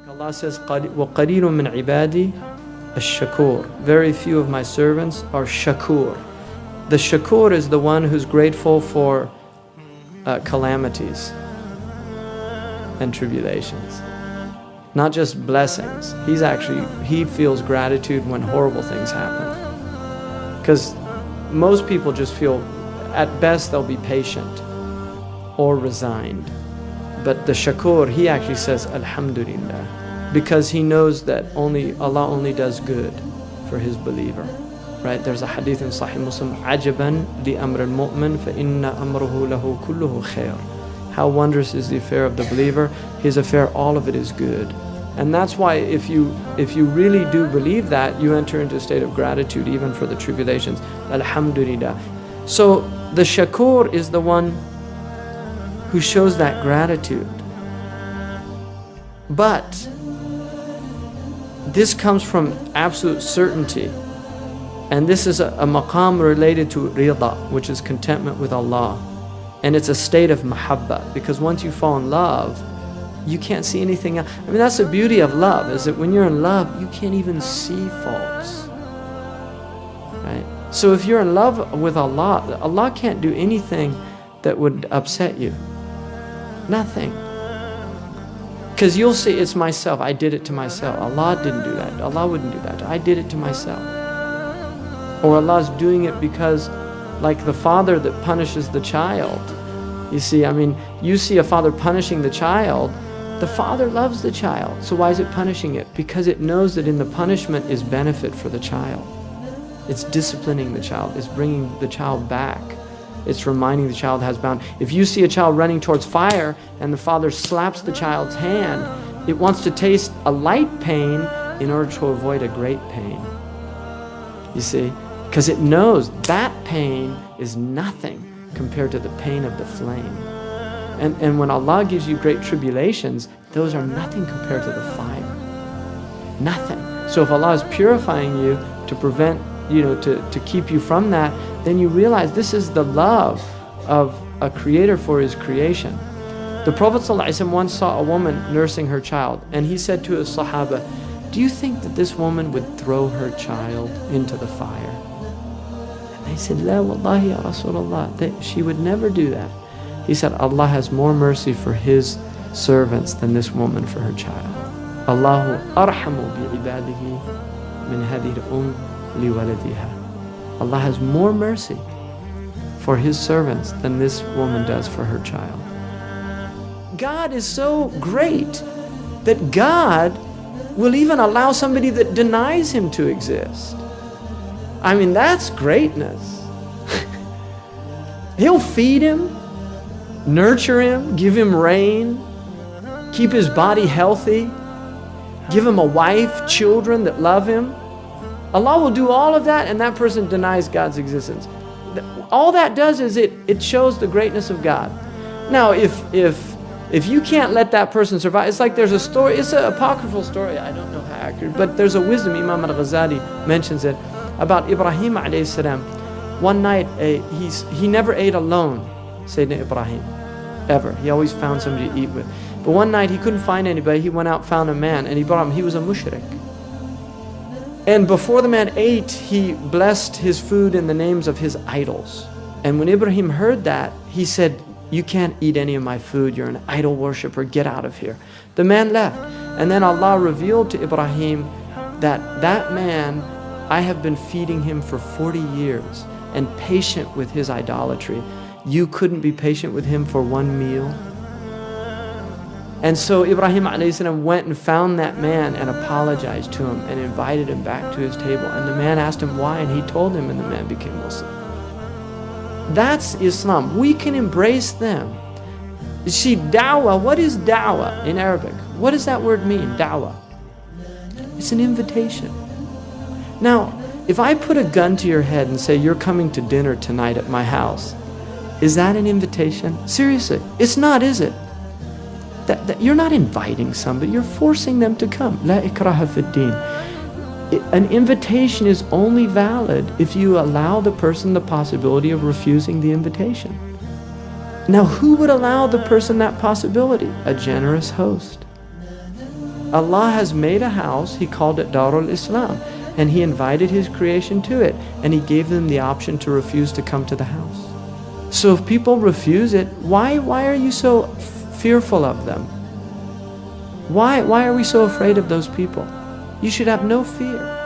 Allah says, وَقَلِيلٌ مِّنْ عِبَادِي الشَّكُورِ. Very few of my servants are shakur. The shakur is the one who's grateful for calamities and tribulations. Not just blessings. He feels gratitude when horrible things happen. Because most people just feel, at best they'll be patient or resigned. But the shakur, he actually says alhamdulillah, because he knows that Allah only does good for his believer. Right? There's a hadith in Sahih Muslim, عَجَبًا لِأَمْرِ الْمُؤْمِنِ فَإِنَّ أَمْرَهُ لَهُ كُلُّهُ خَيْرٌ. How wondrous is the affair of the believer. His affair, all of it is good. And that's why if you really do believe that, you enter into a state of gratitude even for the tribulations. Alhamdulillah. So the shakur is the one who shows that gratitude. But this comes from absolute certainty. And this is a maqam related to rida, which is contentment with Allah. And it's a state of mahabba, because once you fall in love, you can't see anything else. I mean, that's the beauty of love, is that when you're in love, you can't even see faults. Right? So if you're in love with Allah, Allah can't do anything that would upset you. Nothing. Because you'll see, it's myself. I did it to myself. Allah didn't do that. Allah wouldn't do that. I did it to myself. Or Allah's doing it because, like the father that punishes the child. You see, I mean, you see a father punishing the child, the father loves the child. So why is it punishing it? Because it knows that in the punishment is benefit for the child. It's disciplining the child. It's bringing the child back. It's reminding the child has bound. If you see a child running towards fire and the father slaps the child's hand, it wants to taste a light pain in order to avoid a great pain. You see? Because it knows that pain is nothing compared to the pain of the flame. And when Allah gives you great tribulations, those are nothing compared to the fire. Nothing. So if Allah is purifying you to prevent, to keep you from that, then you realize this is the love of a creator for his creation. The Prophet ﷺ once saw a woman nursing her child, and he said to his Sahaba, "Do you think that this woman would throw her child into the fire?" And they said, "La wallahi ya Rasulullah," she would never do that. He said, Allah has more mercy for his servants than this woman for her child. Allahu arhamu bi'ibadihi min hadhihi li waladiha. Allah has more mercy for his servants than this woman does for her child. God is so great that God will even allow somebody that denies him to exist. I mean, that's greatness. He'll feed him, nurture him, give him rain, keep his body healthy, give him a wife, children that love him. Allah will do all of that, and that person denies God's existence. All that does is it shows the greatness of God. Now, if you can't let that person survive, it's like there's a story, it's an apocryphal story, I don't know how accurate, but there's a wisdom, Imam al-Ghazali mentions it, about Ibrahim alayhi salam. One night, he never ate alone, Sayyidina Ibrahim, ever. He always found somebody to eat with. But one night he couldn't find anybody, he went out, found a man, and he brought him. He was a mushrik. And before the man ate, he blessed his food in the names of his idols. And when Ibrahim heard that, he said, "You can't eat any of my food, you're an idol worshiper, get out of here." The man left. And then Allah revealed to Ibrahim that man, I have been feeding him for 40 years and patient with his idolatry. You couldn't be patient with him for one meal? And so Ibrahim a.s. went and found that man and apologized to him and invited him back to his table. And the man asked him why, and he told him, and the man became Muslim. That's Islam. We can embrace them. You see, da'wah, what is da'wah in Arabic? What does that word mean, da'wah? It's an invitation. Now, if I put a gun to your head and say, you're coming to dinner tonight at my house, is that an invitation? Seriously, it's not, is it? That you're not inviting somebody, you're forcing them to come. La ikraha fid din. An invitation is only valid if you allow the person the possibility of refusing the invitation. Now, who would allow the person that possibility? A generous host. Allah has made a house, He called it Darul Islam, and He invited His creation to it, and He gave them the option to refuse to come to the house. So if people refuse it, why are you so fearful of them? Why are we so afraid of those people? You should have no fear.